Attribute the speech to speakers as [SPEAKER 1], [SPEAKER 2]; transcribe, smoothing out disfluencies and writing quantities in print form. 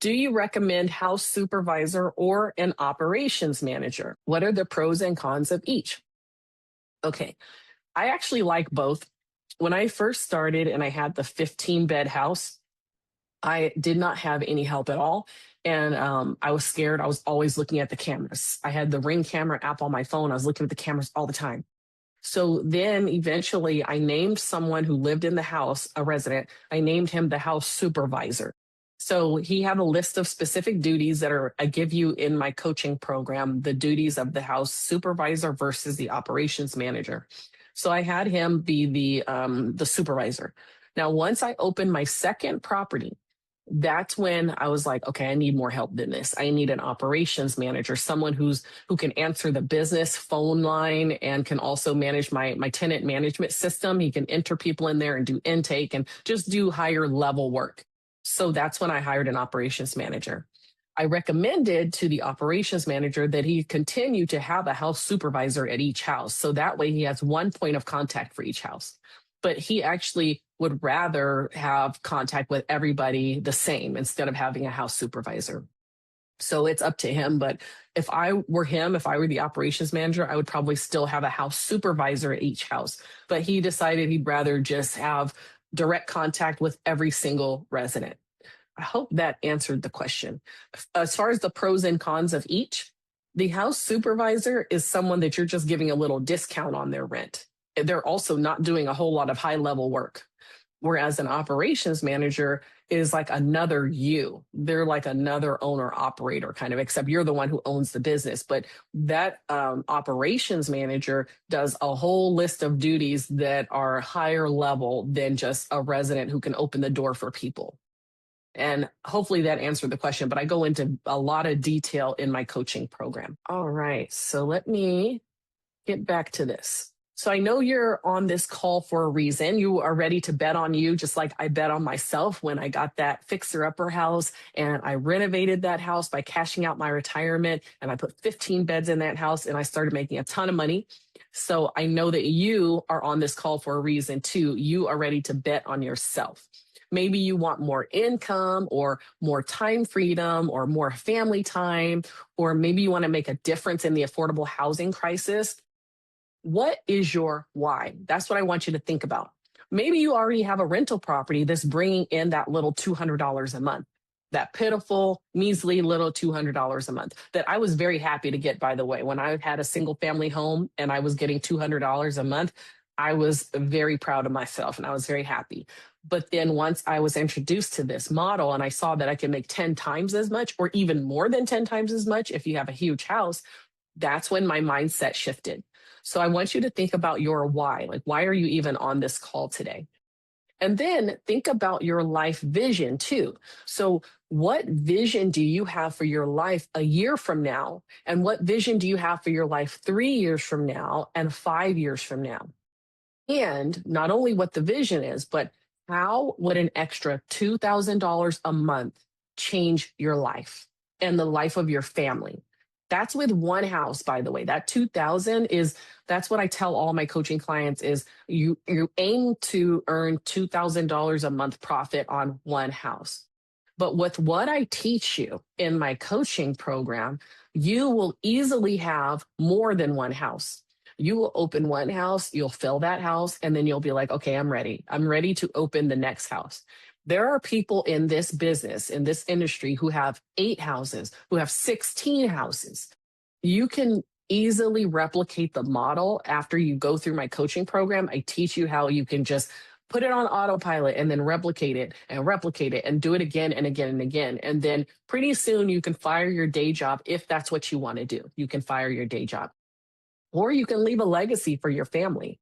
[SPEAKER 1] Do you recommend house supervisor or an operations manager? What are the pros and cons of each? Okay, I actually like both. When I first started and I had the 15-bed house, I did not have any help at all. And I was scared. I was always looking at the cameras. I had the Ring camera app on my phone. I was looking at the cameras all the time. So then eventually I named someone who lived in the house, a resident, I named him the house supervisor. So he had a list of specific duties that I give you in my coaching program, the duties of the house supervisor versus the operations manager. So I had him be the supervisor. Now, once I opened my second property, that's when I was like, okay, I need more help than this. I need an operations manager, someone who can answer the business phone line and can also manage my tenant management system. He can enter people in there and do intake and just do higher level work. So that's when I hired an operations manager. I recommended to the operations manager that he continue to have a house supervisor at each house. So that way he has one point of contact for each house. But he actually would rather have contact with everybody the same instead of having a house supervisor. So it's up to him. But if I were him, if I were the operations manager, I would probably still have a house supervisor at each house. But he decided he'd rather just have direct contact with every single resident. I hope that answered the question. As far as the pros and cons of each, the house supervisor is someone that you're just giving a little discount on their rent. They're also not doing a whole lot of high level work. Whereas an operations manager is like another you. They're like another owner operator kind of, except you're the one who owns the business. But that operations manager does a whole list of duties that are higher level than just a resident who can open the door for people. And hopefully that answered the question, but I go into a lot of detail in my coaching program. All right, so let me get back to this. So I know you're on this call for a reason. You are ready to bet on you, just like I bet on myself when I got that fixer-upper house and I renovated that house by cashing out my retirement and I put 15 beds in that house and I started making a ton of money. So I know that you are on this call for a reason too. You are ready to bet on yourself. Maybe you want more income or more time freedom or more family time, or maybe you want to make a difference in the affordable housing crisis. What is your why? That's what I want you to think about. Maybe you already have a rental property that's bringing in that little $200 a month, that pitiful, measly little $200 a month that I was very happy to get, by the way. When I had a single family home and I was getting $200 a month, I was very proud of myself and I was very happy. But then once I was introduced to this model and I saw that I could make 10 times as much or even more than 10 times as much if you have a huge house, that's when my mindset shifted. So I want you to think about your why. Like, why are you even on this call today? And then think about your life vision too. So what vision do you have for your life a year from now? And what vision do you have for your life 3 years from now and 5 years from now? And not only what the vision is, but how would an extra $2,000 a month change your life and the life of your family? That's with one house, by the way. That 2,000 is, that's what I tell all my coaching clients is you aim to earn $2,000 a month profit on one house. But with what I teach you in my coaching program, you will easily have more than one house. You will open one house, you'll fill that house, and then you'll be like, okay, I'm ready. I'm ready to open the next house. There are people in this business, in this industry, who have 8 houses, who have 16 houses. You can easily replicate the model after you go through my coaching program. I teach you how you can just put it on autopilot and then replicate it and do it again and again and again. And then pretty soon you can fire your day job if that's what you want to do. You can fire your day job. Or you can leave a legacy for your family.